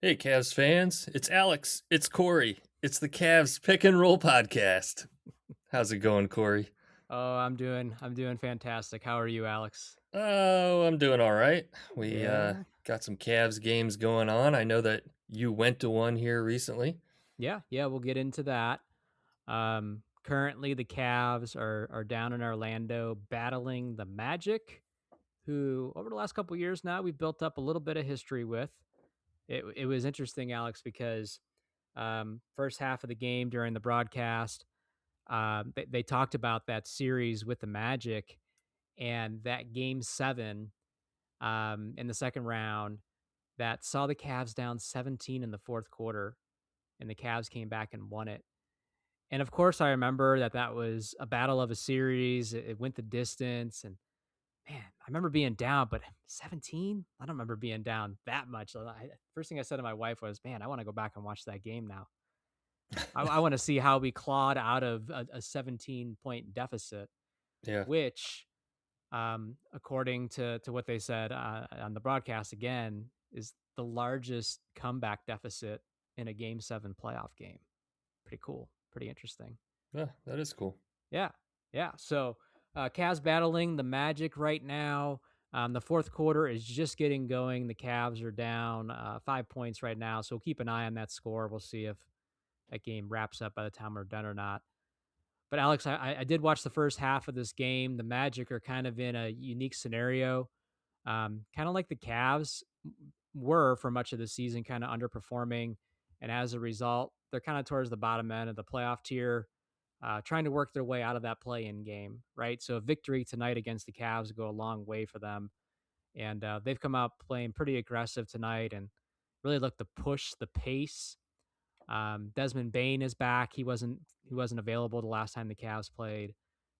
Hey, Cavs fans. It's Alex. It's Corey. It's the Cavs Pick and Roll podcast. How's it going, Corey? Oh, I'm doing fantastic. How are you, Alex? Oh, I'm doing all right. We Yeah. got some Cavs games going on. I know that you went to one here recently. Yeah, we'll get into that. Currently the Cavs are down in Orlando battling the Magic, who over the last couple years now we've built up a little bit of history with. It was interesting, Alex, because first half of the game during the broadcast, they talked about that series with the Magic and that game 7 in the second round that saw the Cavs down 17 in the fourth quarter, and the Cavs came back and won it. And of course, I remember that was a battle of a series. It went the distance, and man, I remember being down, but 17? I don't remember being down that much. First thing I said to my wife was, "Man, I want to go back and watch that game now. I want to see how we clawed out of a 17-point deficit," Yeah, which, according to what they said on the broadcast again, is the largest comeback deficit in a Game 7 playoff game. Pretty cool. Pretty interesting. yeah, that is cool. Yeah. Yeah. So, Cavs battling the Magic right now. The fourth quarter is just getting going. The Cavs are down 5 points right now. So, we'll keep an eye on that score. We'll see if that game wraps up by the time we're done or not. But Alex, I did watch the first half of this game. The Magic are kind of in a unique scenario, kind of like the Cavs were for much of the season, kind of underperforming, and as a result, they're kind of towards the bottom end of the playoff tier, trying to work their way out of that play-in game, right? So a victory tonight against the Cavs would go a long way for them, and they've come out playing pretty aggressive tonight and really look to push the pace. Desmond Bain is back. He wasn't available the last time the Cavs played.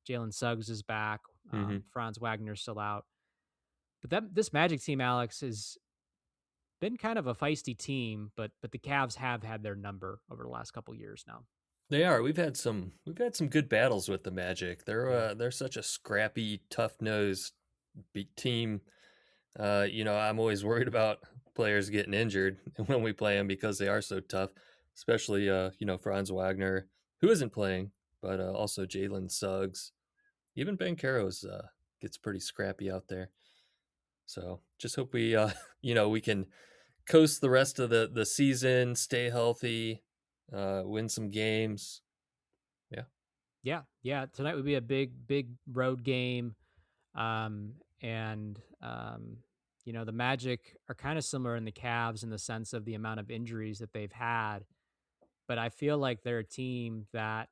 Jalen Suggs is back. Hmm. Franz Wagner's still out. But this Magic team, Alex, has been kind of a feisty team, but the Cavs have had their number over the last couple years now. They are. We've had some good battles with the Magic. Yeah. They're such a scrappy, tough nosed team. I'm always worried about players getting injured when we play them because they are so tough, especially, Franz Wagner, who isn't playing, but also Jalen Suggs. Even Ben Caro's gets pretty scrappy out there. So just hope we can coast the rest of the season, stay healthy, win some games. Yeah. Yeah. Tonight would be a big road game. And the Magic are kind of similar in the Cavs in the sense of the amount of injuries that they've had. But I feel like they're a team that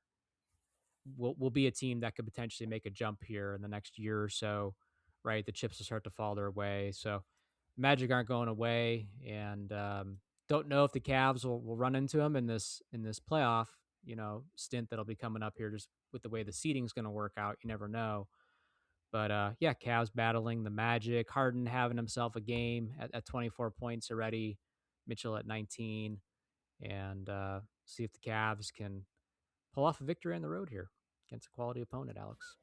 will be a team that could potentially make a jump here in the next year or so, right? The chips will start to fall their way. So Magic aren't going away, and don't know if the Cavs will run into them in this playoff stint that'll be coming up here. Just with the way the seeding's going to work out, you never know. But yeah, Cavs battling the Magic. Harden having himself a game at 24 points already. Mitchell at 19, and see if the Cavs can pull off a victory on the road here against a quality opponent, Alex.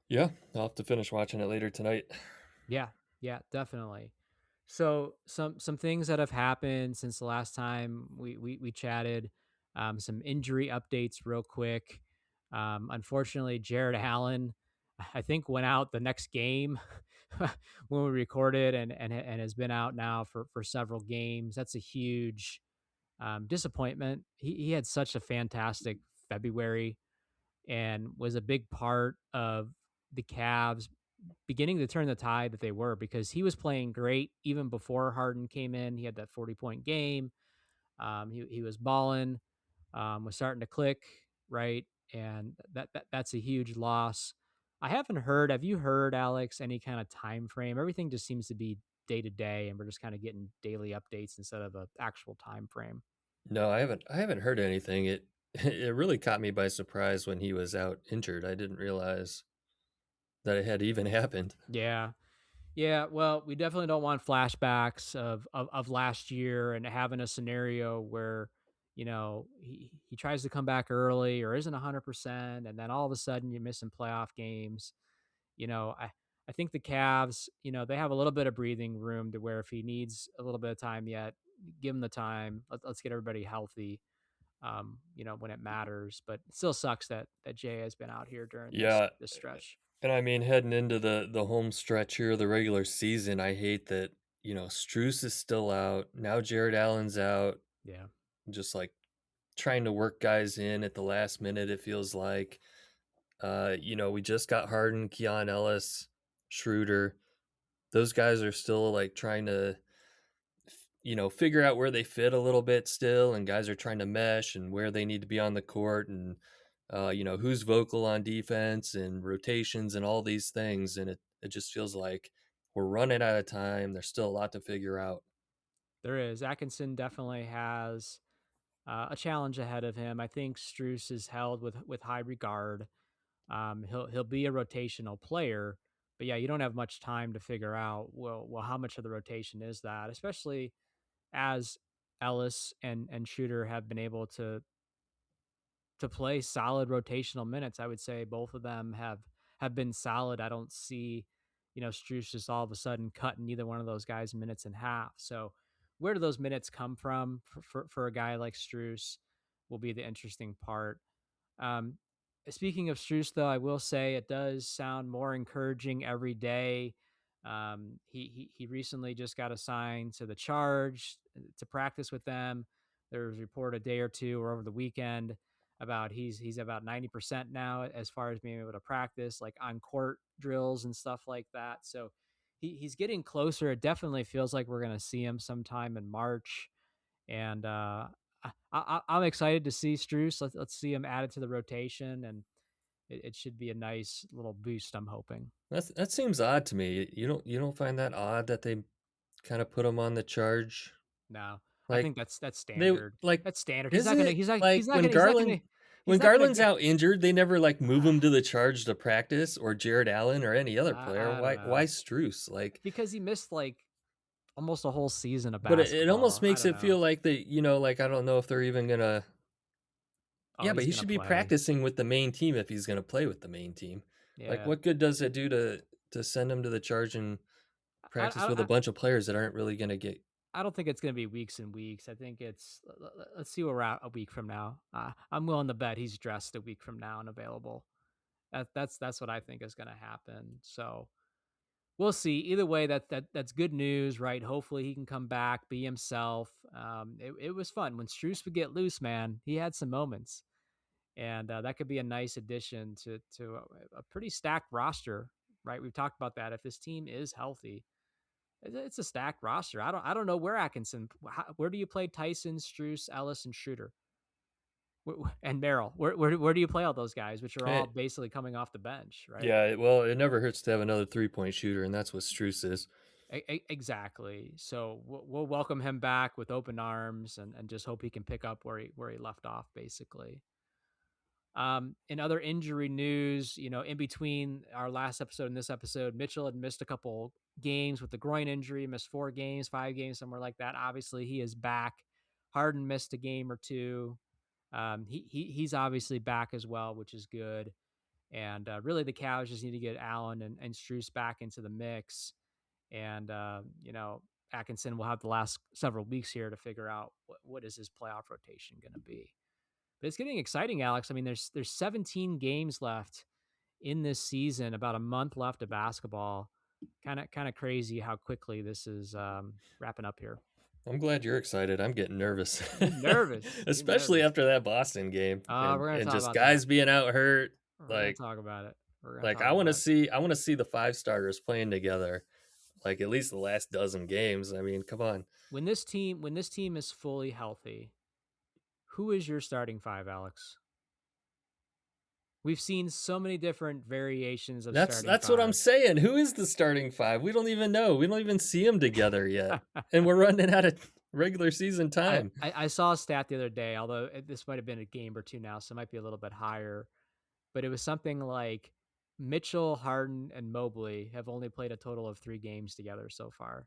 Yeah. I'll have to finish watching it later tonight. Yeah, yeah, definitely. So some things that have happened since the last time we chatted. Some injury updates, real quick. Unfortunately, Jarrett Allen, I think, went out the next game when we recorded, and has been out now for several games. That's a huge disappointment. He had such a fantastic February and was a big part of the Cavs beginning to turn the tide that they were, because he was playing great even before Harden came in. He had that 40-point game. He was balling, was starting to click, right? And that's a huge loss. I haven't heard. Have you heard, Alex, any kind of time frame? Everything just seems to be day to day, and we're just kind of getting daily updates instead of an actual time frame. No, I haven't heard anything. It really caught me by surprise when he was out injured. I didn't realize that it had even happened. Yeah. Yeah, well, we definitely don't want flashbacks of last year and having a scenario where, he tries to come back early or isn't 100%, and then all of a sudden you're missing playoff games. I think the Cavs, they have a little bit of breathing room to where if he needs a little bit of time yet, give him the time. Let's get everybody healthy. When it matters, but it still sucks that Jay has been out here during this Yeah, this stretch. and I mean, heading into the home stretch here of the regular season, I hate that, Strus is still out. Now Jarrett Allen's out, Yeah, just like trying to work guys in at the last minute, it feels like. We just got Harden, Keon Ellis, Schroeder. Those guys are still like trying to, figure out where they fit a little bit still, and guys are trying to mesh and where they need to be on the court, and who's vocal on defense and rotations and all these things. And it just feels like we're running out of time. There's still a lot to figure out. there is. Atkinson definitely has a challenge ahead of him. I think Struess is held with high regard. He'll be a rotational player, but yeah, you don't have much time to figure out how much of the rotation is that, especially as Ellis and Shooter have been able to play solid rotational minutes. I would say both of them have been solid. I don't see, Struess just all of a sudden cutting either one of those guys minutes in half. So where do those minutes come from for a guy like Struess will be the interesting part. Um, Speaking of Strus, though, I will say it does sound more encouraging every day. He recently just got assigned to the charge to practice with them. There was a report a day or two or over the weekend about he's about 90% now as far as being able to practice like on court drills and stuff like that. So he's getting closer. It definitely feels like we're going to see him sometime in March. And I'm excited to see Struess. Let's see him added to the rotation, and it should be a nice little boost. I'm hoping. That seems odd to me. You don't find that odd that they kind of put him on the charge? No, I Like think that's they standard. like That's standard. He's is not gonna. it He's not. like He's not gonna. He's when not gonna Garland's get. out injured, they never like move Uh, him to the charge to practice, or Jared Allen or any other player? I don't Why know Struce? Like, because he missed like almost a whole season of but it almost basketball. I makes don't it know. feel like like I don't know if they're even gonna. Oh, Yeah, but he's he gonna should be play. practicing with the main team if he's gonna play with the main team. Like, Yeah. what good does it do to send him to the charge and I, practice with a I, bunch of players that aren't really gonna get. I don't think it's going to be weeks and weeks. I think it's let's see where we're at a week from now. I'm willing to bet he's dressed a week from now and available. That's what I think is going to happen. So we'll see. Either way, that's good news, right? Hopefully he can come back, be himself. It was fun when Struess would get loose, man. He had some moments, and that could be a nice addition to a pretty stacked roster, right? We've talked about that. If this team is healthy, it's a stacked roster. I don't know where Atkinson. Where do you play Tyson, Struess, Ellis, and Shooter, and Merrill? Where do you play all those guys, which are all Eh, basically coming off the bench, right? yeah, well, it never hurts to have another 3-point shooter, and that's what Struce is. Exactly. So we'll welcome him back with open arms and just hope he can pick up where he left off, basically. In other injury news, in between our last episode and this episode, Mitchell had missed a couple games with the groin injury, missed 4 games, 5 games, somewhere like that. Obviously, he is back. Harden missed a game or two. He's obviously back as well, which is good. And really, the Cavs just need to get Allen and Struess back into the mix. And Atkinson will have the last several weeks here to figure out what is his playoff rotation going to be. But it's getting exciting, Alex. I mean, there's 17 games left in this season, about a month left of basketball. Kind of crazy how quickly this is wrapping up here. I'm glad you're excited. I'm getting nervous, You're nervous. You're especially nervous. after that Boston game, and We're gonna and talk just about that. guys being out hurt. We're gonna Like talk about it. We're gonna like talk I want to about it. see I want to see the five starters playing together, like at least the last dozen games. I mean, come on. When this team is fully healthy, who is your starting five, Alex? We've seen so many different variations of That's starting that's what I'm fives. saying. Who is the starting five? We don't even know. We don't even see them together yet, and we're running out of regular season I, time. I I saw a stat the other day, although this might have been a game or two now, so it might be a little bit higher. But it was something like Mitchell, Harden, and Mobley have only played a total of 3 games together so far.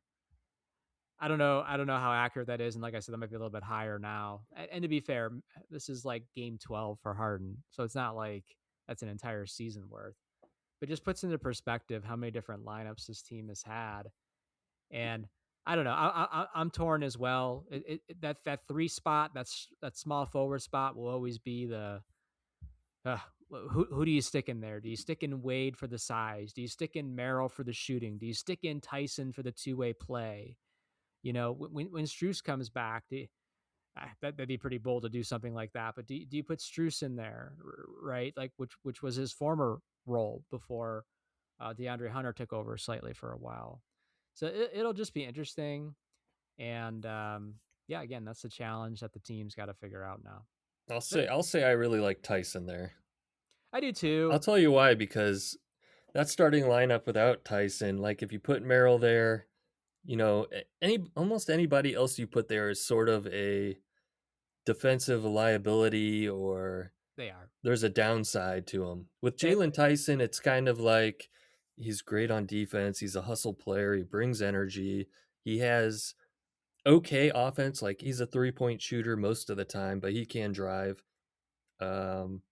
I don't know. I don't know how accurate that is, and like I said, that might be a little bit higher now. And to be fair, this is like game 12 for Harden, so it's not like that's an entire season worth. But just puts into perspective how many different lineups this team has had. And I don't know. I'm torn as well. That three spot, that small forward spot will always be the uh, who do you stick in there? Do you stick in Wade for the size? Do you stick in Merrill for the shooting? Do you stick in Tyson for the two-way play? You know, when Strus comes back, that'd be pretty bold to do something like that. But do you put Strus in there, right? Like which was his former role before DeAndre Hunter took over slightly for a while. So it'll just be interesting. And yeah, again, that's the challenge that the team's got to figure out now. But I'll say I really like Tyson there. I do I'll too. tell you why, because that starting lineup without Tyson, like if you put Merrill there, you know, any almost anybody else you put there is sort of a defensive liability, or They are. there's a downside to him. With Eh, Jalen Tyson, it's kind of like he's great on defense. He's a hustle player. He brings energy. He has okay offense. Like he's a 3-point shooter most of the time, but he can drive. Um,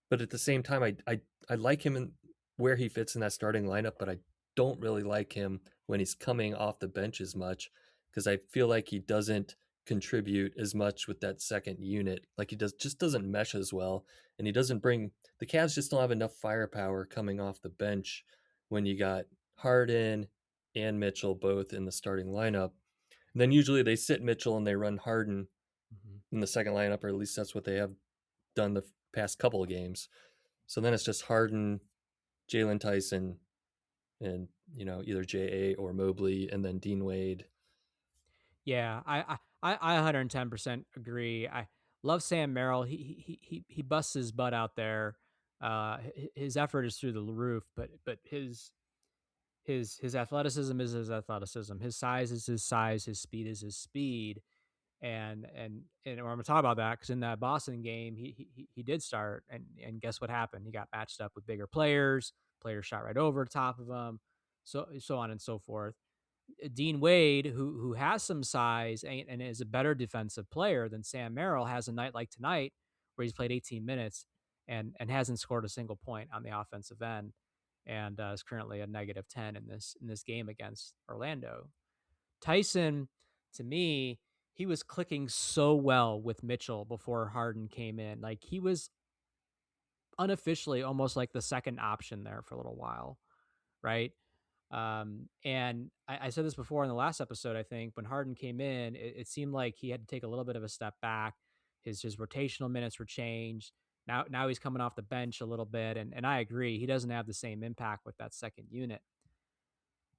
but at the same time, I like him in where he fits in that starting lineup, but I don't really like him when he's coming off the bench as much, because I feel like he doesn't contribute as much with that second unit. Like he just doesn't mesh as well, and he doesn't bring the Cavs just don't have enough firepower coming off the bench when you got Harden and Mitchell both in the starting lineup. And then usually they sit Mitchell and they run Harden mhm. in the second lineup, or at least that's what they have done the past couple of games. So then it's just Harden, Jalen Tyson, and either JA or Mobley, and then Dean Wade. Yeah, I 110% agree. I love Sam Merrill. He busts his butt out there. His effort is through the roof, but his athleticism is his athleticism. His size is his size. His speed is his speed. And I'm gonna talk about that because in that Boston game, he did start, and guess what happened? He got matched up with bigger players. Players shot right over top of him, so on and so forth. Dean Wade, who has some size and is a better defensive player than Sam Merrill, has a night like tonight where he's played 18 minutes and hasn't scored a single point on the offensive end, and is currently a -10 in this game against Orlando. Tyson, to me, he was clicking so well with Mitchell before Harden came in. Like he was unofficially almost like the second option there for a little while, right? And I said this before in the last episode. I think when Harden came in, it seemed like he had to take a little bit of a step back. His rotational minutes were changed. Now he's coming off the bench a little bit, and I agree he doesn't have the same impact with that second unit.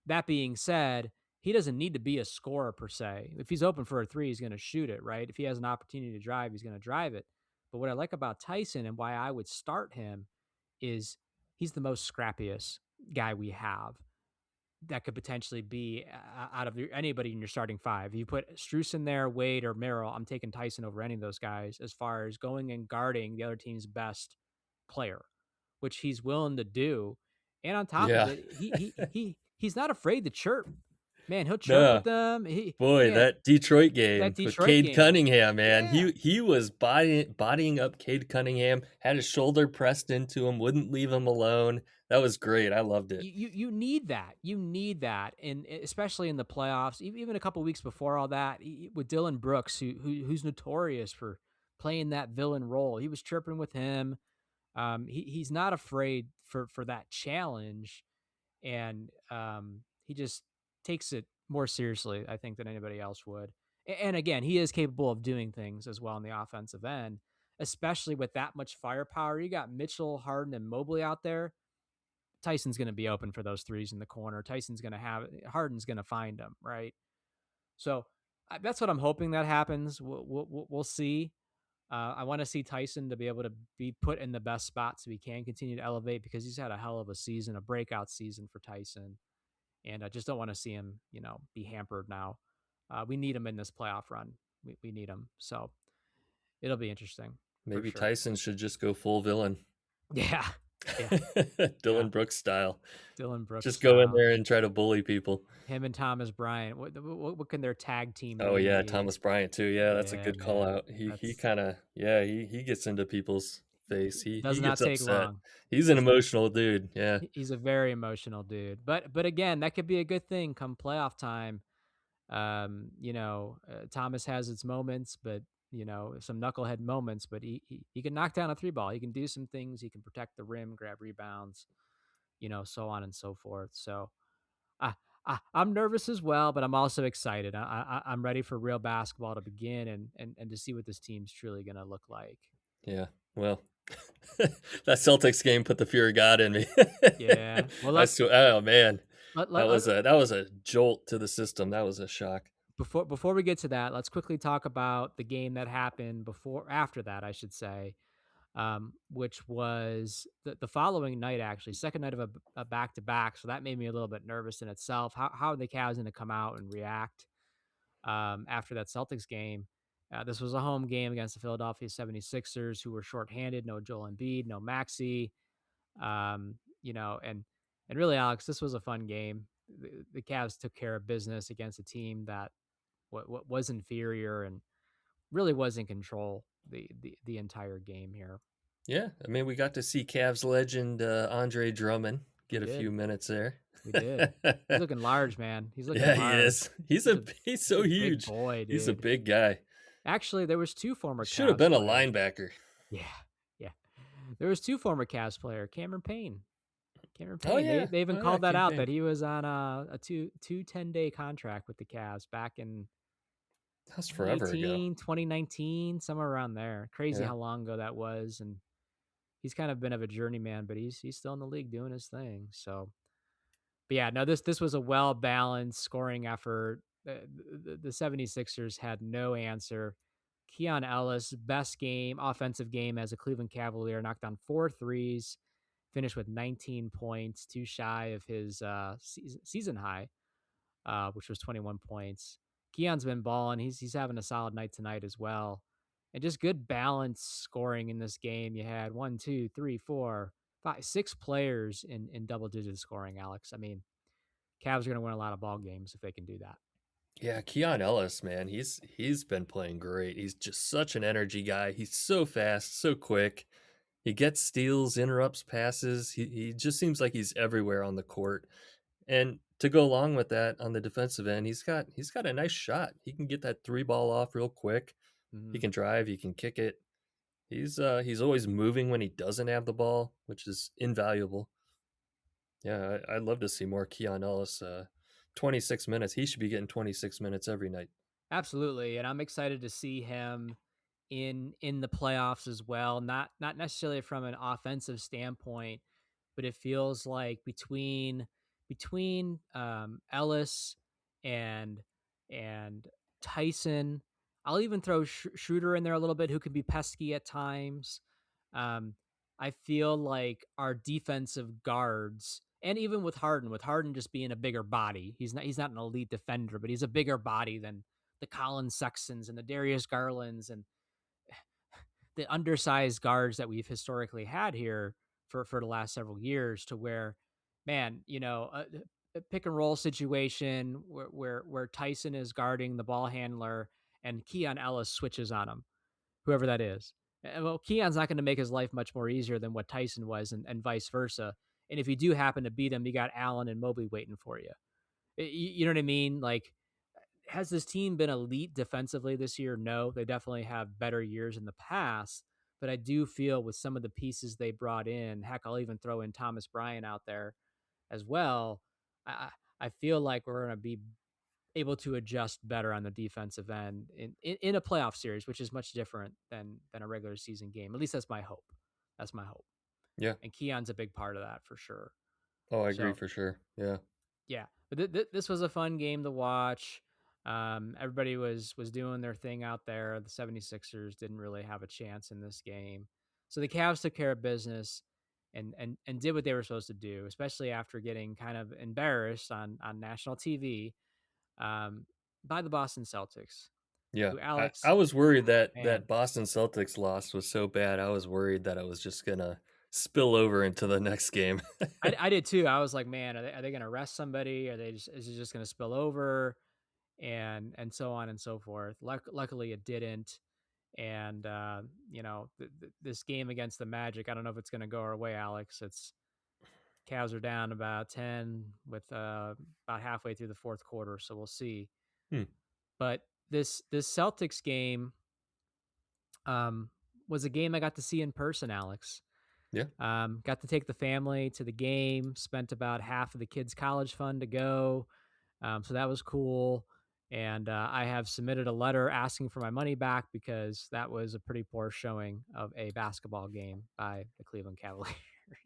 That being said, he doesn't need to be a scorer per se. If he's open for a three, he's going to shoot it, right? If he has an opportunity to drive, he's going to drive it. But what I like about Tyson and why I would start him is he's the most scrappiest guy we have that could potentially be out of anybody in your starting five. If you put Strus in there, Wade or Merrill, I'm taking Tyson over any of those guys as far as going and guarding the other team's best player, which he's willing to do. And on top of Yeah. it, he's not afraid to chirp. Man, he'll chirp with No. them. He Boy, man, that Detroit that game with Detroit Cade game. Cunningham, man, Yeah. he was bodying up Cade Cunningham, had his shoulder pressed into him, wouldn't leave him alone. That was great. I loved it. You need that. You need that, and especially in the playoffs. Even a couple weeks before all that, with Dylan Brooks, who's notorious for playing that villain role, he was chirping with him. He's not afraid for that challenge, and he just takes it more seriously, I think, than anybody else would. And again, he is capable of doing things as well on the offensive end, especially with that much firepower. You got Mitchell, Harden, and Mobley out there. Tyson's going to be open for those threes in the corner. Tyson's going to have Harden's going to find them, right? So that's what I'm hoping that happens. We'll see. I want to see Tyson to be able to be put in the best spot so he can continue to elevate because he's had a hell of a season, a breakout season for Tyson, and I just don't want to see him, be hampered now. We need him in this playoff run. We need him, so it'll be interesting for Maybe sure. Tyson should just go full villain. Yeah, yeah, yeah. Dylan Brooks style. Dylan Brooks Just go in style. there and try to bully people. Him and Thomas Bryant. What can their tag team Oh name yeah, be? Thomas Bryant too. Yeah, that's a Yeah, good call man. out. He That's kind of yeah, he gets into people's face. does He not gets take upset. long. He's an Does emotional dude. Yeah. he's a very emotional dude. But again, that could be a good thing come playoff time. Thomas has its moments, but some knucklehead moments, but he can knock down a three ball. He can do some things. He can protect the rim, grab rebounds, so on and so forth. So I, I'm nervous as well, but I'm also excited. I'm ready for real basketball to begin and to see what this team's truly going to look like. Yeah. Well, that Celtics game put the fear of God in me. Yeah. Well, I swear, oh man, let, let, that was a jolt to the system. That was a shock. before we get to that, let's quickly talk about the game that happened after that, I should say, which was the following night, actually, second night of a back to back. So that made me a little bit nervous in itself. How are the Cavs going to come out and react after that Celtics game? This was a home game against the Philadelphia 76ers, who were shorthanded. No Joel Embiid, no Maxey. Um, you know, and and really, Alex, this was a fun game. The Cavs took care of business against a team that what was inferior and really was in control the entire game here. Yeah, I mean, we got to see Cavs legend Andre Drummond We get a few did. minutes there. We did. He's looking large, man. He's looking Yeah, he large. is. He's a He's he's so a big huge. boy, He's a dude. big guy. Actually, there was two former Should have Cavs been a players. linebacker. Yeah, yeah. There was two former Cavs player, Cameron Payne. Cameron Oh Payne. yeah, They even oh yeah, called that out campaign. that he was on a 10-day contract with the Cavs back in That was forever ago. 2018, 2019, somewhere around there. Crazy Yeah, how long ago that was, and he's kind of been of a journeyman, but he's still in the league doing his thing. So, but yeah, no, this was a well balanced scoring effort. The 76ers had no answer. Keon Ellis, best game, offensive game as a Cleveland Cavalier, knocked down 4 threes, finished with 19 points, too shy of his season high, which was 21 points. Keon's been balling. He's having a solid night tonight as well. And just good balance scoring in this game. You had one, two, three, four, five, six players in double digit scoring, Alex. I mean, Cavs are going to win a lot of ball games if they can do that. yeah. Keon Ellis, man, he's been playing great. He's just such an energy guy. He's so fast, so quick. He gets steals, interrupts passes. He just seems like he's everywhere on the court. And to go along with that, on the defensive end, he's got a nice shot. He can get that three ball off real quick. He Hmm. can drive. He can kick it. He's always moving when he doesn't have the ball, which is invaluable. Yeah, I'd love to see more Keon Ellis. 26 minutes. He should be getting 26 minutes every night. Absolutely, and I'm excited to see him in the playoffs as well. Not necessarily from an offensive standpoint, but it feels like between Ellis and and Tyson. I'll even throw Schroeder in there a little bit, who can be pesky at times. Um, I feel like our defensive guards, and even with Harden just being a bigger body, he's not an elite defender, but he's a bigger body than the Colin Sextons and the Darius Garlands and the undersized guards that we've historically had here for the last several years, to where, man, a pick and roll situation where Tyson is guarding the ball handler and Keon Ellis switches on him, whoever that is. Well, Keon's not going to make his life much more easier than what Tyson was, and vice versa. And if you do happen to beat him, you got Allen and Mobley waiting for you. You know what I mean? Like, has this team been elite defensively this year? No, they definitely have better years in the past. But I do feel with some of the pieces they brought in, heck, I'll even throw in Thomas Bryant out there as well. I feel like we're going to be able to adjust better on the defensive end in a playoff series, which is much different than a regular season game. At least that's my hope. That's my hope. Yeah. And Keon's a big part of that for sure. Oh, I agree So for sure. Yeah. yeah, but this was a fun game to watch. Everybody was doing their thing out there. The 76ers didn't really have a chance in this game. So the Cavs took care of business and did what they were supposed to do, especially after getting kind of embarrassed on national TV um, by the Boston Celtics, Yeah. who, I Alex, was worried that man, Boston Celtics loss was so bad. I was worried that I was just gonna spill over into the next game. I did too. I was like, man, are they going to arrest somebody? Is it just going to spill over? And so on and so forth. Luckily, it didn't. And this game against the Magic, I don't know if it's going to go our way, Alex. It's Cavs are down about 10 with about halfway through the fourth quarter, so we'll see. Hmm. But this Celtics game um, was a game I got to see in person, Alex. Yeah. Got to take the family to the game. Spent about half of the kids' college fund to go, so that was cool. And I have submitted a letter asking for my money back because that was a pretty poor showing of a basketball game by the Cleveland Cavaliers.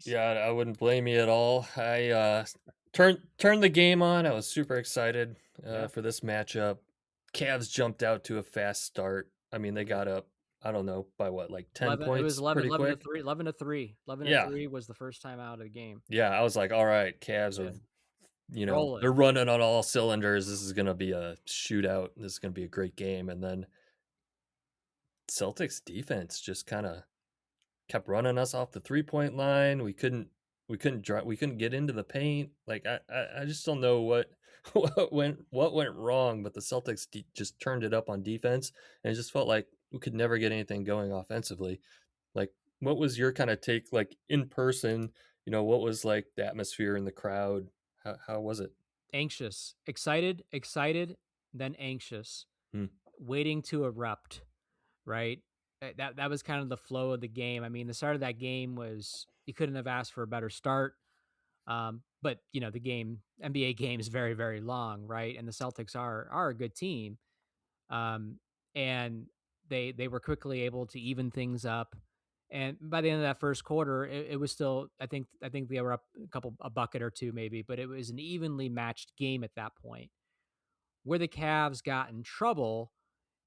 Yeah, I wouldn't blame you at all. I turned the game on. I was super excited Yeah, for this matchup. Cavs jumped out to a fast start. I mean, they yeah. got up, I don't know, by what, like 10 11. It was points 11. pretty 11 to quick? 3. 11 to 3. 11 to Yeah. 3 was the first time out of the game. Yeah, I was like, "All right, Cavs Yeah, are, they're rolling. running on all cylinders. This is going to be a shootout. This is going to be a great game." And then Celtics defense just kind of kept running us off the three-point line. We couldn't get into the paint. Like I just don't know what what went wrong, but the Celtics just turned it up on defense, and it just felt like we could never get anything going offensively. Like, what was your kind of take, like, in person? What was like the atmosphere in the crowd? How was it? Anxious, excited, then anxious, Hmm. waiting to erupt. Right? That was kind of the flow of the game. I mean, the start of that game was you couldn't have asked for a better start. But the game, NBA game is very, very long, right? And the Celtics are a good team. Um, and they were quickly able to even things up. And by the end of that first quarter, it was still I think they were up a bucket or two maybe, but it was an evenly matched game at that point. Where the Cavs got in trouble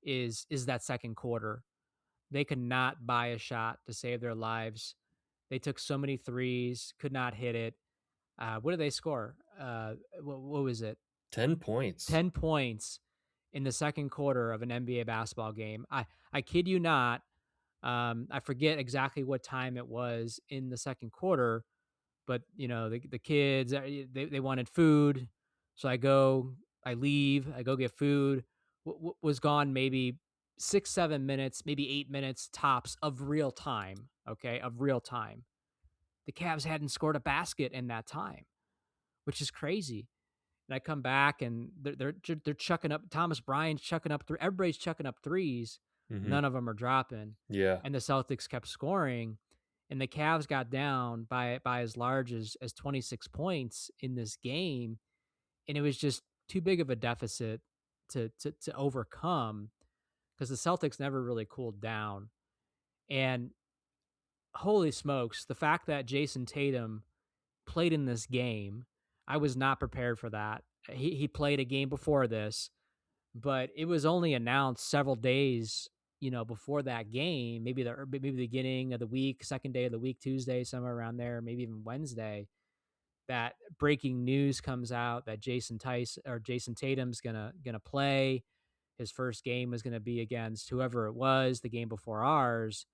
is that second quarter. They could not buy a shot to save their lives. They took so many threes, could not hit it. What did they score? What was it? 10 points. 10 points in the second quarter of an NBA basketball game. I kid you not. I forget exactly what time it was in the second quarter, but the kids they wanted food, so I leave, I go get food. Was gone maybe 6 7 minutes, maybe 8 minutes tops of real time. Okay, of real time. The Cavs hadn't scored a basket in that time, which is crazy. And I come back and they're chucking up. Thomas Bryant's chucking up three. Everybody's chucking up threes. Hmm. None of them are dropping. Yeah. And the Celtics kept scoring, and the Cavs got down by as large as 26 points in this game, and it was just too big of a deficit to overcome because the Celtics never really cooled down. And holy smokes, the fact that Jason Tatum played in this game, I was not prepared for that. He played a game before this, but it was only announced several days, before that game, maybe the beginning of the week, second day of the week, Tuesday, somewhere around there, maybe even Wednesday, that breaking news comes out that Jason Tatum's gonna play. His first game was gonna be against whoever it was, the game before ours.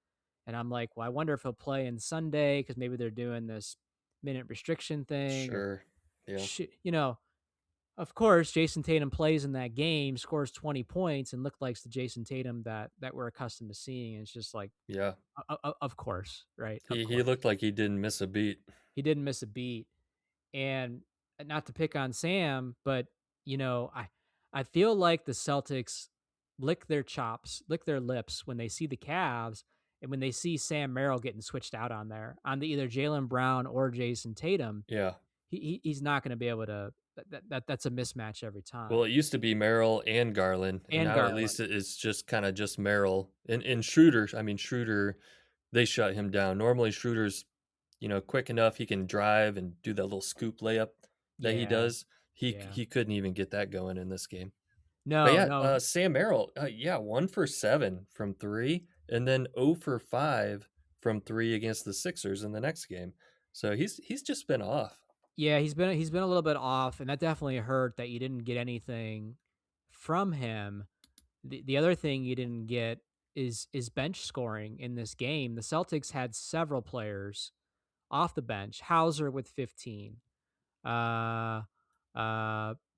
And I'm like, well, I wonder if he'll play in Sunday because maybe they're doing this minute restriction thing or Sure. Yeah. shit, of course, Jason Tatum plays in that game, scores 20 points, and looks like the Jason Tatum that we're accustomed to seeing. And it's just like, Yeah. of course, right? Of He course, looked like he didn't miss a beat. he didn't miss a beat. And not to pick on Sam, but I feel like the Celtics lick their chops, lick their lips when they see the Cavs and when they see Sam Merrill getting switched out on there on the either Jalen Brown or Jason Tatum. Yeah. He's not going to be able to. That's a mismatch every Well, time. it used to be Merrill and Garland, and And now at least Garland. it's just kind of just Merrill. And Schroeder, I mean Schroeder, they shut him down. Normally Schroeder's, quick enough. He can drive and do that little scoop layup that he Yeah, does. He yeah. he couldn't even get that going in this game. But No, yeah, no. Sam Merrill, yeah, 1 for 7 from three, and then 0 for 5 from three against the Sixers in the next game. So he's just been off. Yeah, he's been a little bit off, and that definitely hurt that you didn't get anything from him. The other thing you didn't get is bench scoring in this game. The Celtics had several players off the bench. Hauser with 15. Uh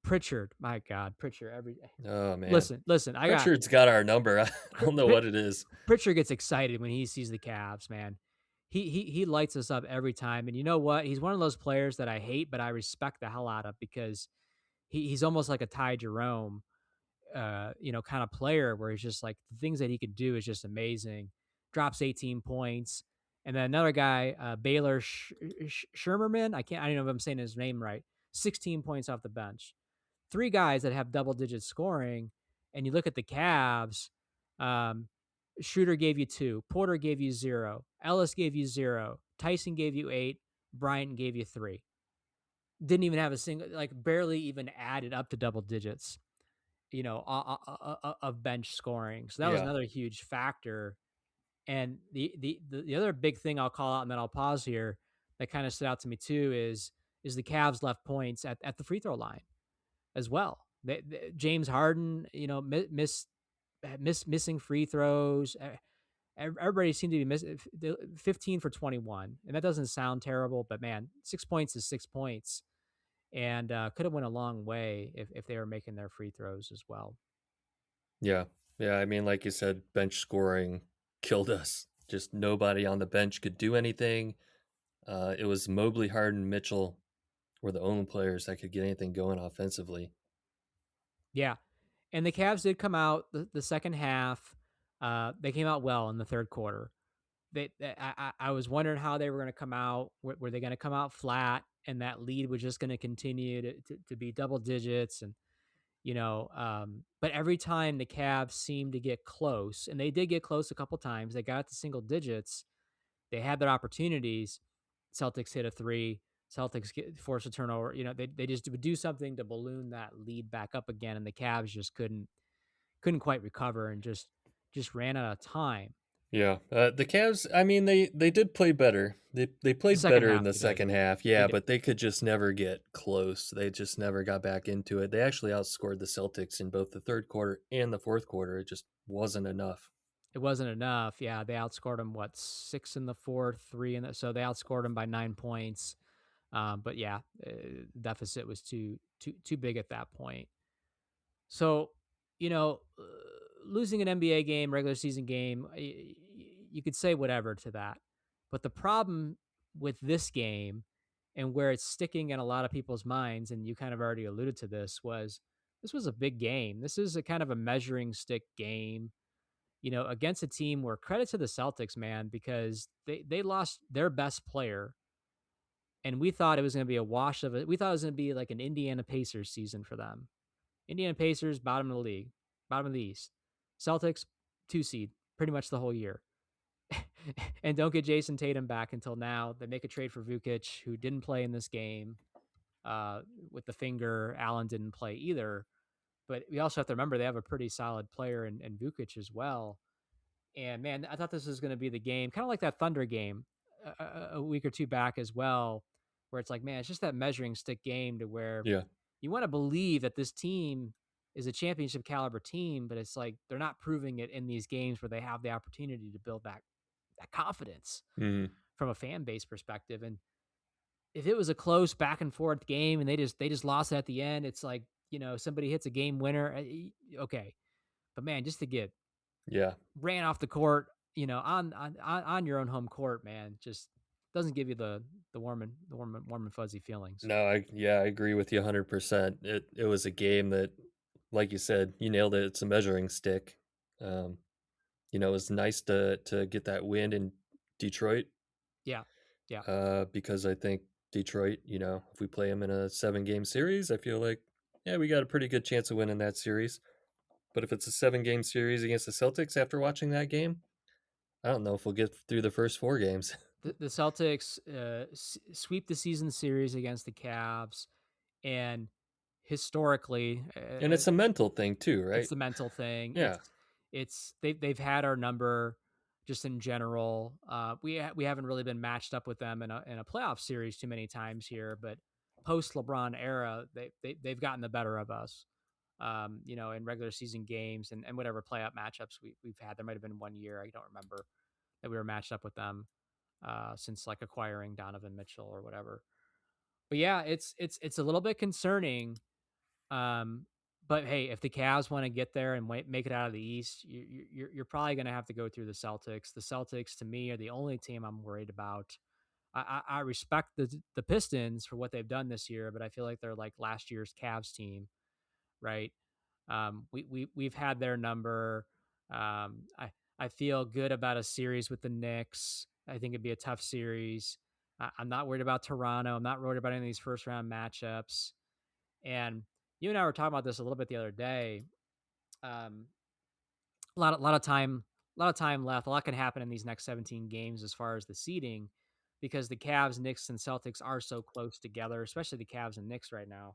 Pritchard, my God, Pritchard every Oh man, listen, I got Pritchard's got our number. I Pr- don't know Pr- what it is. Pritchard gets excited when he sees the Cavs, man. He lights us up every time. And you know what? He's one of those players that I hate, but I respect the hell out of because he's almost like a Ty Jerome. kind of player where he's just like the things that he could do is just amazing. Drops 18 points. And then another guy, Baylor Shermerman, I don't know if I'm saying his name right, 16 points off the bench. Three guys that have double digit scoring. And you look at the Cavs, um, Schroeder gave you 2, Porter gave you 0, Ellis gave you 0, Tyson gave you 8, Bryant gave you 3. Didn't even have a single, like barely even added up to double digits, of bench scoring. So that was Yeah. another huge factor. And the other big thing I'll call out, and then I'll pause here, that kind of stood out to me too is the Cavs left points at the free throw line as well. James Harden, missing free throws. Everybody seemed to be missing 15 for 21, and that doesn't sound terrible, but man, 6 points is 6 points, and could have went a long way if they were making their free throws as well. Yeah. Yeah, I mean, like you said, bench scoring killed us. Just nobody on the bench could do anything. It was Mobley, Harden, Mitchell were the only players that could get anything going offensively. Yeah, and the Cavs did come out the second half. They came out well in the third quarter. I was wondering how they were going to come out. Were they going to come out flat, and that lead was just going to continue to be double digits? And but every time the Cavs seemed to get close, and they did get close a couple times, they got to single digits. They had their opportunities. Celtics hit a three. Celtics force a turnover. They just would do something to balloon that lead back up again, and the Cavs just couldn't quite recover and just ran out of time. Yeah, the Cavs. I mean, they did play better. They The played second better in half, the they did. second half. They Yeah, did. but they could just never get close. They just never got back into it. They actually outscored the Celtics in both the third quarter and the fourth quarter. It just wasn't enough. It wasn't enough. Yeah, they outscored them, what, 6 in the fourth, 3 in the, so they outscored them by 9 points. But yeah, deficit was too big at that point. So, you know, uh, losing an NBA game, regular season game, you could say whatever to that. But the problem with this game and where it's sticking in a lot of people's minds, and you kind of already alluded to this was a big game. This is a kind of a measuring stick game, against a team where, credit to the Celtics, man, because they lost their best player, and we thought it was going to be a wash of it. We thought it was going to be like an Indiana Pacers season for them. Indiana Pacers, bottom of the league, bottom of the East. Celtics, 2 seed, pretty much the whole year. And don't get Jason Tatum back until now. They make a trade for Vukic, who didn't play in this game with the finger. Allen didn't play either. But we also have to remember they have a pretty solid player in Vukic as well. And man, I thought this was going to be the game, kind of like that Thunder game a week or two back as well, where it's like, man, it's just that measuring stick game to where Yeah. you want to believe that this team is a championship caliber team, but it's like they're not proving it in these games where they have the opportunity to build that confidence Hmm. from a fan base perspective. And if it was a close back and forth game and they just lost it at the end, it's like, somebody hits a game winner, okay. But man, just to get Yeah. ran off the court, on your own home court, man, just doesn't give you the warm and fuzzy feelings. No, I agree with you 100%. It was a game that, like you said, you nailed it. It's a measuring stick. Um, it was nice to get that win in Detroit, Yeah, yeah. because I think Detroit, if we play them in a 7-game series, I feel like, yeah, we got a pretty good chance of winning that series. But if it's a 7-game series against the Celtics after watching that game, I don't know if we'll get through the first 4 games. The Celtics sweep the season series against the Cavs, and historically, And it's a mental thing too, it's right? the mental thing. Yeah. They've had our number just in general. We haven't really been matched up with them in a playoff series too many times here, but post LeBron era, they've gotten the better of us. In regular season games and whatever playoff matchups we've had. There might have been one year, I don't remember, that we were matched up with them since like acquiring Donovan Mitchell or whatever. But yeah, it's a little bit concerning. Um, but hey, if the Cavs want to get there and make it out of the East, you're probably going to have to go through the Celtics. The Celtics, to me, are the only team I'm worried about. I respect the Pistons for what they've done this year, but I feel like they're like last year's Cavs team, right? We've had their number. I feel good about a series with the Knicks. I think it'd be a tough series. I'm not worried about Toronto. I'm not worried about any of these first round matchups. And you and I were talking about this a little bit the other day. Um, a lot of time left. A lot can happen in these next 17 games as far as the seeding, because the Cavs, Knicks, and Celtics are so close together, especially the Cavs and Knicks right now.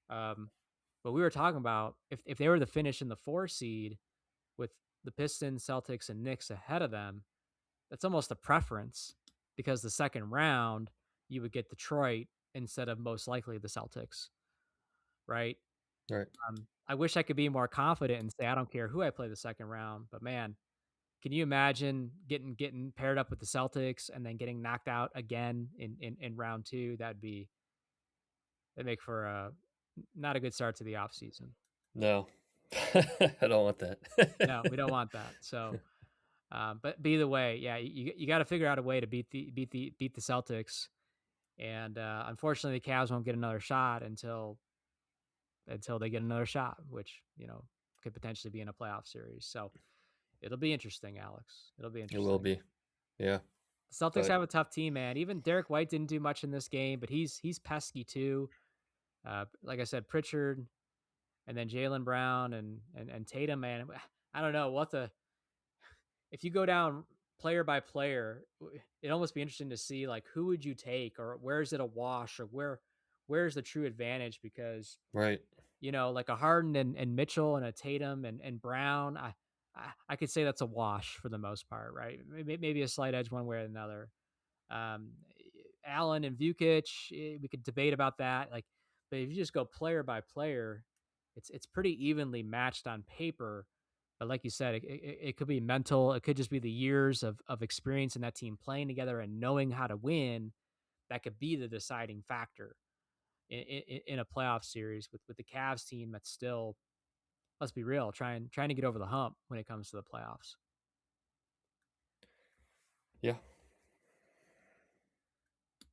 Um, but we were talking about if they were to finish in the 4 seed with the Pistons, Celtics, and Knicks ahead of them, that's almost a preference, because the second round you would get Detroit instead of most likely the Celtics, right? Right. I wish I could be more confident and say I don't care who I play the second round, but man, can you imagine getting paired up with the Celtics and then getting knocked out again in round two? That make for a not a good start to the off season. No. I don't want that. No, we don't want that. So, but either way, yeah, you got to figure out a way to beat the Celtics, and unfortunately, the Cavs won't get another shot until they get another shot, which could potentially be in a playoff series. So it'll be interesting, Alex. It'll be It will interesting. be. Yeah. The Celtics But have a tough team, man. Even Derek White didn't do much in this game, but he's pesky too. Like I said, Pritchard, and then Jalen Brown and Tatum, man. I don't know what the if you go down player by player, it almost be interesting to see like who would you take, or where is it a wash, or where's the true advantage, because right. like a Harden and Mitchell and a Tatum and Brown, I could say that's a wash for the most part, right? Maybe a slight edge one way or another. Um, Allen and Vukic, we could debate about that. Like, but if you just go player by player, it's pretty evenly matched on paper. But like you said, it could be mental. It could just be the years of experience in that team playing together and knowing how to win. That could be the deciding factor in a playoff series with the Cavs team that's still, let's be real, trying to get over the hump when it comes to the playoffs. Yeah.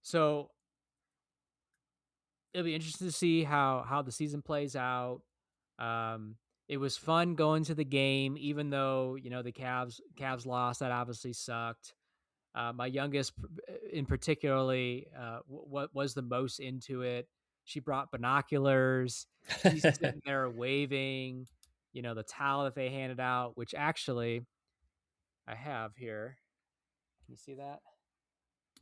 So it'll be interesting to see how the season plays out. It was fun going to the game, even though the Cavs lost. That obviously sucked. My youngest, in particularly, what was the most into it. She brought binoculars. She's sitting there waving. The towel that they handed out, which actually I have here. Can you see that?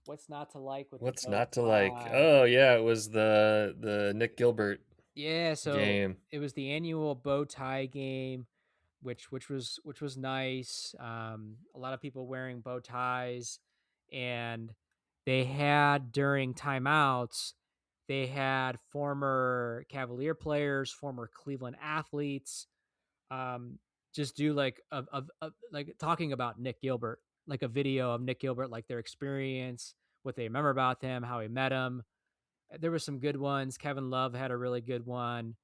What's not to like with the What's bow not to like? tie? Oh yeah, it was the Nick Gilbert Yeah, so game. it was the annual bow tie game, which was nice. A lot of people wearing bow ties, and they had during timeouts, they had former Cavalier players, former Cleveland athletes, um, just do like like talking about Nick Gilbert, like a video of Nick Gilbert, like their experience, what they remember about him, how he met him. There were some good ones. Kevin Love had a really good one.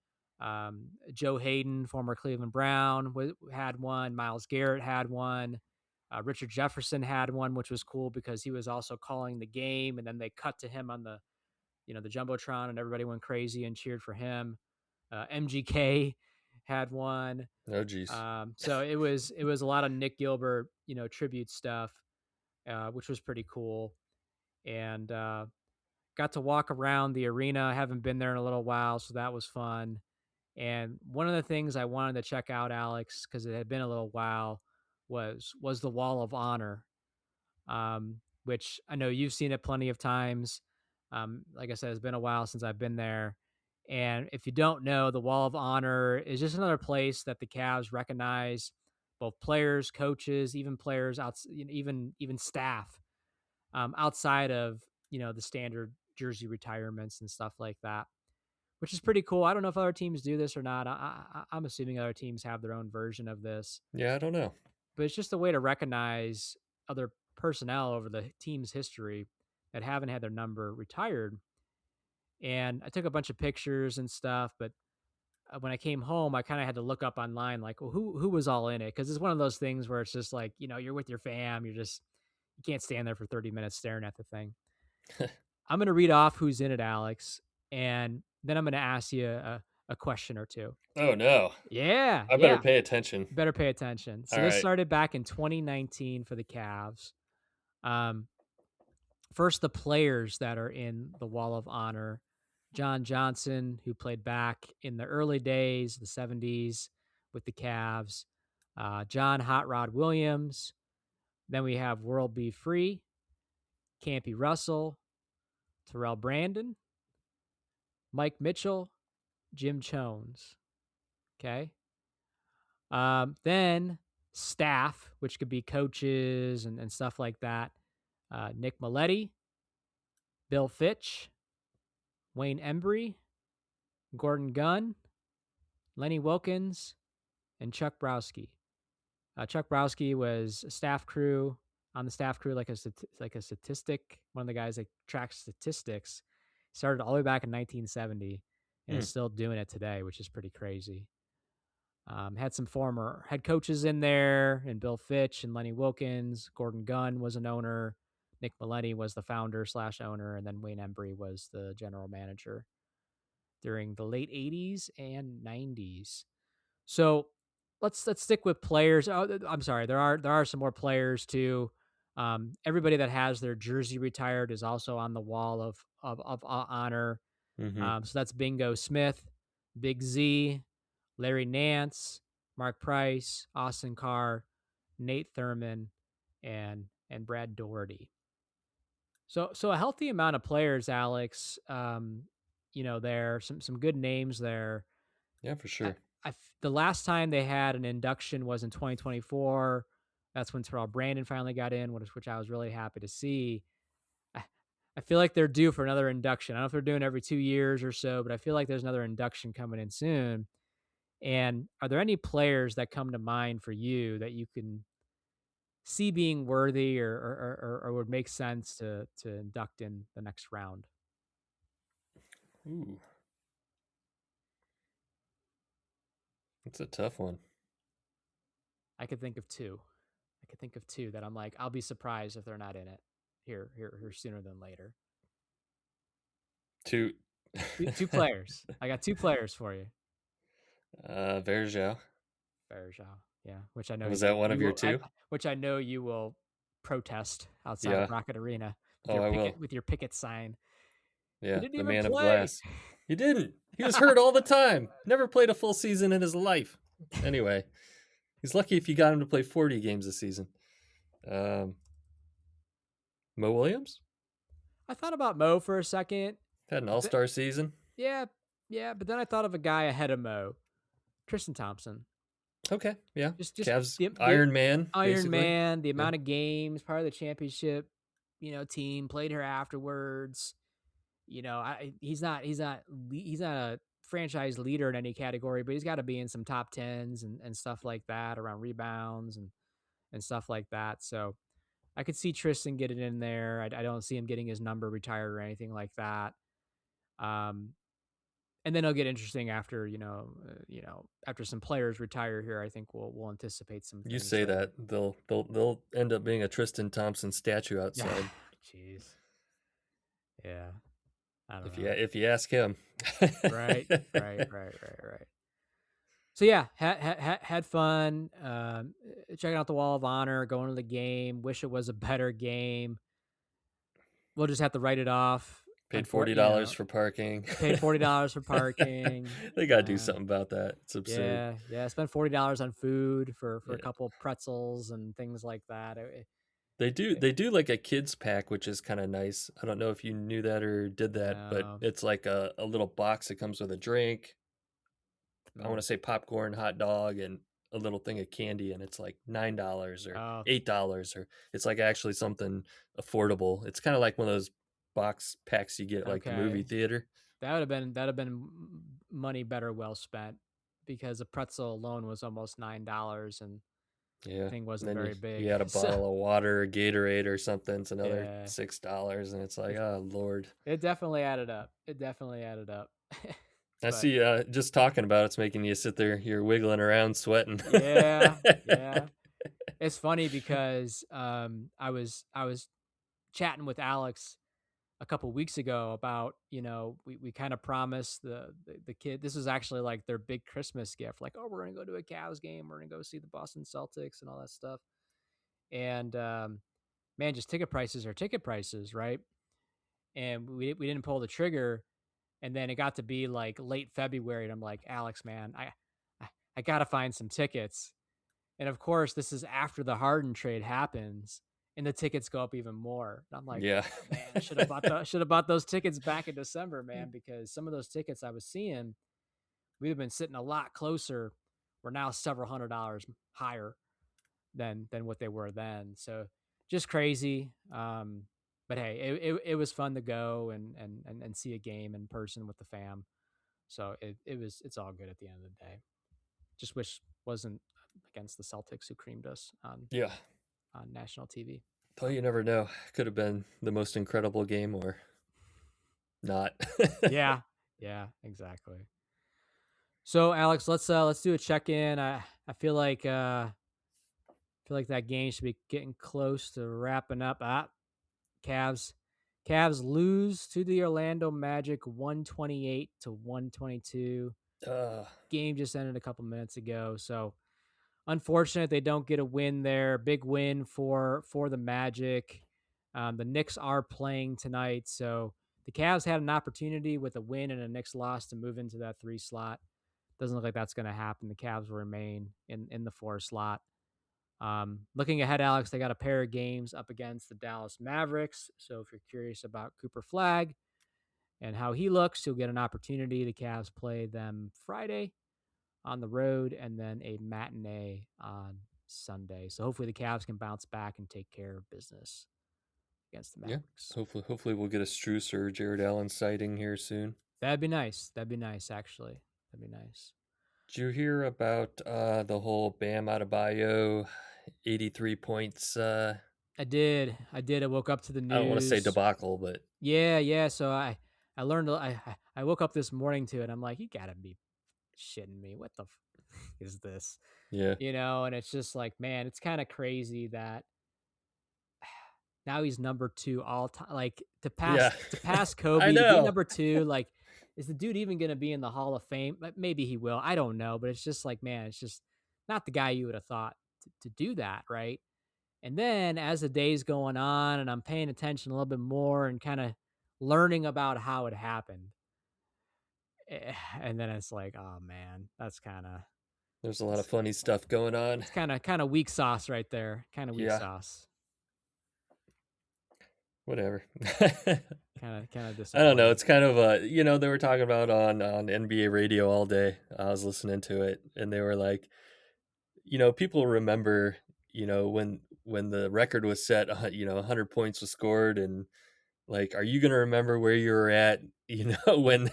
Joe Hayden, former Cleveland Brown, had one. Miles Garrett had one. Richard Jefferson had one, which was cool because he was also calling the game, and then they cut to him on the jumbotron, and everybody went crazy and cheered for him. MGK had one. Oh geez. So it was a lot of Nick Gilbert, tribute stuff, which was pretty cool. And got to walk around the arena. I haven't been there in a little while, so that was fun. And one of the things I wanted to check out, Alex, because it had been a little while, was the Wall of Honor, which I know you've seen it plenty of times. Like I said, it's been a while since I've been there. And if you don't know, the Wall of Honor is just another place that the Cavs recognize both players, coaches, even players out, even staff, outside of the standard jersey retirements and stuff like that, which is pretty cool. I don't know if other teams do this or not. I'm assuming other teams have their own version of this, Yeah, I don't know. but it's just a way to recognize other personnel over the team's history that haven't had their number retired. And I took a bunch of pictures and stuff, but when I came home, I kind of had to look up online, like, well, who was all in it? Because it's one of those things where it's just like, you're with your fam, you can't stand there for 30 minutes staring at the thing. I'm going to read off who's in it, Alex, and then I'm going to ask you a question or two. Oh, no. Yeah, I better yeah. pay attention. Better pay attention. So this Alright. started back in 2019 for the Cavs. Um, First, the players that are in the Wall of Honor. John Johnson, who played back in the early days, the 70s, with the Cavs. John Hot Rod Williams. Then we have World B. Free, Campy Russell, Terrell Brandon, Mike Mitchell, Jim Jones. Okay. Then staff, which could be coaches and stuff like that. Nick Maletti, Bill Fitch, Wayne Embry, Gordon Gunn, Lenny Wilkins, and Chuck Browski. Chuck Browski was a staff crew on the staff crew, like a statistic, one of the guys that tracks statistics. Started all the way back in 1970 and Hmm. is still doing it today, which is pretty crazy. Had some former head coaches in there, and Bill Fitch and Lenny Wilkins. Gordon Gunn was an owner. Nick Maletti was the founder slash owner, and then Wayne Embry was the general manager during the late 80s and 90s. So let's stick with players. Oh, I'm sorry, there are some more players too. Everybody that has their jersey retired is also on the wall of honor. Mhm. So that's Bingo Smith, Big Z, Larry Nance, Mark Price, Austin Carr, Nate Thurman, and Brad Doherty. So a healthy amount of players, Alex. There some good names there. Yeah, for I, sure. the last time they had an induction was in 2024. That's when Terrell Brandon finally got in, which I was really happy to see. I, I feel like they're due for another induction. I don't know if they're doing every 2 years or so, but I feel like there's another induction coming in soon. And are there any players that come to mind for you that you can see being worthy or would make sense to induct in the next round? Ooh, that's a tough one. I could think of two. I could think of two that I'm like, I'll be surprised if they're not in it here sooner than later. 2. Two players. I got two players for you. Verjao. Bergeau, yeah, which I know Was that one of you your will, 2? which I know you will protest outside of Yeah. Rocket Arena Oh, I will. with your picket sign. He Yeah, didn't the even man of play. glass. He didn't. He was hurt all the time. Never played a full season in his life. Anyway, he's lucky if you got him to play 40 games this season. Um, Mo Williams I thought about Mo for a second. had an But all-star season. yeah, yeah, but then I thought of a guy ahead of Mo, Tristan Thompson. Okay, yeah. Just Cavs the Iron Man, Iron basically. Man, the Yeah. amount of games, part of the championship, team, played her afterwards. He's not a franchise leader in any category, but he's got to be in some top tens and stuff like that around rebounds and stuff like that. So I could see Tristan getting in there. I don't see him getting his number retired or anything like that. Um, and then it'll get interesting after after some players retire here. I think we'll anticipate some You things say there. that they'll end up being a Tristan Thompson statue Yeah, outside jeez, yeah, I don't if you know. if you ask him. Right, right, right, right, right. So yeah, had fun. Checking out the Wall of Honor, going to the game. Wish it was a better game. We'll just have to write it off. Paid $40 for parking. Paid $40 for parking. They gotta do something about that. It's absurd. Yeah, yeah. Spent $40 on food for a Yeah. couple pretzels and things like that. They do they do like a kids pack, which is kind of nice. I don't know if you knew that or did that, but No, it's like a little box that comes with a drink. I want no. to say popcorn, hot dog, and a little thing of candy, and it's like $9 or Oh, $8, or it's like actually something affordable. It's kind of like one of those box packs you get like the movie okay. theater. That'd have been money better well spent because a pretzel alone was almost $9 and Yeah. thing And wasn't then very you big. had a So bottle of water or Gatorade or something. It's another yeah, $6, and it's like, it, oh Lord. it definitely added up. It definitely added up. I But see. Just talking about it's making you sit there. You're wiggling around, sweating. yeah, yeah. It's funny because I was chatting with Alex a couple weeks ago about, we kind of promised the kid, this was actually like their big Christmas gift, like, oh, we're gonna go to a Cavs game, we're gonna go see the Boston Celtics and all that stuff. And man, just ticket prices are ticket prices, right? And we didn't pull the trigger, and then it got to be like late February, and I'm like, Alex, man, I gotta find some tickets. And of course, this is after the Harden trade happens, and the tickets go up even more. And I'm like, Yeah. oh man, I should have bought those tickets back in December, man, because some of those tickets I was seeing, we'd have been sitting a lot closer. We're now several $100s higher than what they were then. So just crazy. But hey, it was fun to go and see a game in person with the fam. So it's all good at the end of the day. Just wish wasn't against the Celtics who creamed us Yeah. on national TV. Well, you never know. Could have been the most incredible game or not. Yeah, yeah, exactly. So Alex, let's do a check in. I feel like that game should be getting close to wrapping up. Cavs Cavs lose to the Orlando Magic 128-122. uh, Game just ended a couple minutes ago, so unfortunate they don't get a win there. Big win for the Magic. The Knicks are playing tonight, so the Cavs had an opportunity with a win and a Knicks loss to move into that 3 slot. Doesn't look like that's going to happen. The Cavs will remain in the 4 slot. Looking ahead, Alex, they got a pair of games up against the Dallas Mavericks. So if you're curious about Cooper Flag and how he looks, you'll get an opportunity. The Cavs play them Friday on the road and then a matinee on Sunday. So hopefully the Cavs can bounce back and take care of business against the yeah. Mavericks. Hopefully we'll get a Strus or Jarrett Allen sighting here soon. That'd be nice. That'd be nice, actually. That'd be nice. Did you hear about the whole Bam Adebayo 83 points? I did. I woke up to the I don't want to say news. debacle, but Yeah, yeah. So I learned. I woke up this morning to it. I'm like, you gotta be shitting me. What the is this? yeah, And it's just like, man, it's kind of crazy that now he's number 2 all time. Like yeah. to pass I Kobe, to be know. number 2. Like, is the dude even gonna be in the Hall of Fame? Maybe he will. I don't know, but it's just like, man, it's just not the guy you would have thought to do that, right? And then as the day's going on, and I'm paying attention a little bit more and kind of learning about how it happened, and then it's like, oh man, that's kind of There's a lot of it's funny stuff going on. it's kind of weak sauce right there. Kind of weak Yeah, sauce. whatever. Kind of I don't know. disappointing. It's kind of they were talking about on NBA radio all day. I was listening to it, and they were like, people remember, when the record was set, 100 points was scored, and like, are you gonna remember where you were at, when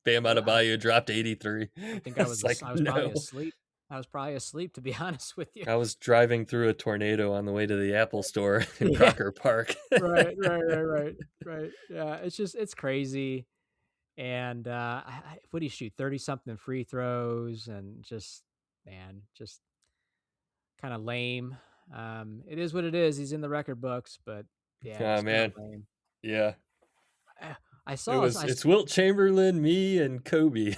Bam I Adebayo dropped 83? I think It's like, I was probably no. asleep. I was probably asleep, to be honest with you. I was driving through a tornado on the way to the Apple store in Yeah. Crocker Park. Right. Right. Right. Right. Right. Yeah. It's crazy. And what do you shoot? 30 something free throws, and just, man, just kind of lame. It is what it is. He's in the record books, but yeah, Oh just kind of man, lame. yeah. I I saw, It's Wilt Chamberlain, me, and Kobe.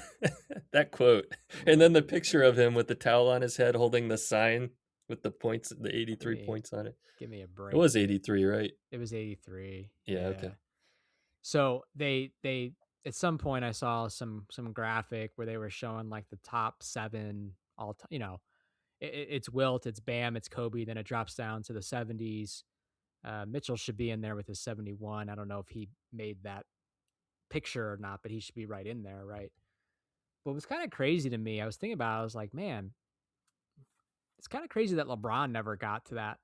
That quote. And then the picture of him with the towel on his head holding the sign with the points, the give 83 me points on it. give me a It break, was dude. 83, right? It was 83. Yeah, Yeah. okay. So they at some point I saw some graphic where they were showing like the top 7 all time. It's Wilt, it's Bam, it's Kobe. Then it drops down to the 70s. Mitchell should be in there with his 71. I don't know if he made that picture or not, but he should be right in there, right? But it was kind of crazy to me. I was thinking about it, I was like, man, it's kind of crazy that LeBron never got to that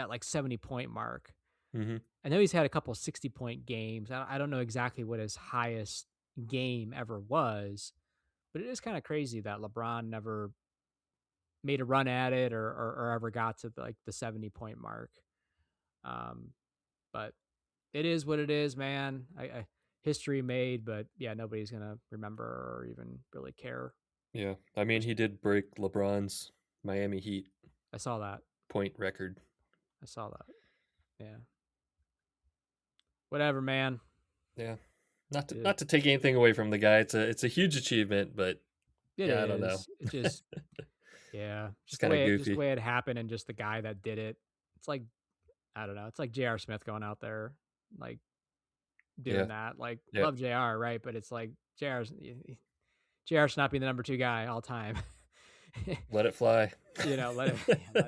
like 70-point mark. Hmm. I know he's had a couple 60-point games. I don't know exactly what his highest game ever was, but it is kind of crazy that LeBron never made a run at it, or ever got to like the 70-point mark. Um, but it is what it is, man. History made, but yeah, nobody's gonna remember or even really care. Yeah. I mean, he did break LeBron's Miami Heat I saw that. point record. I saw that. Yeah. Whatever, man. Yeah. Ugh. Not to take anything away from the guy. It's a huge achievement, but It yeah, I don't know. is. It just yeah, It's kind of just the goofy. way it happened and just the guy that did it. It's like I don't know. It's like J.R. Smith going out there like Yeah. doing that. Like Yeah. love JR, right? But it's like JR should not be the number 2 guy all time. Let it fly. Let it yeah, let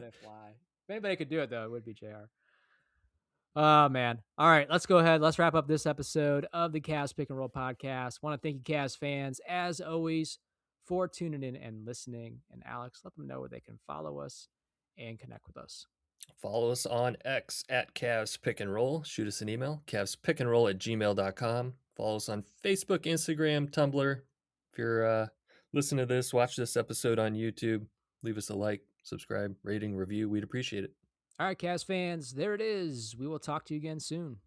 it fly. If anybody could do it though, it would be JR. Oh man. All right, let's go ahead. Let's wrap up this episode of the Cavs Pick and Roll podcast. Want to thank you, Cavs fans, as always, for tuning in and listening. And Alex, let them know where they can follow us and connect with us. Follow us on X at Cavs Pick and Roll. Shoot us an email, cavspickandroll@gmail.com. Follow us on Facebook, Instagram, Tumblr. If you're listening to this, watch this episode on YouTube, leave us a like, subscribe, rating, review. We'd appreciate it. All right, Cavs fans, there it is. We will talk to you again soon.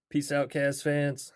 Peace out, Cavs fans.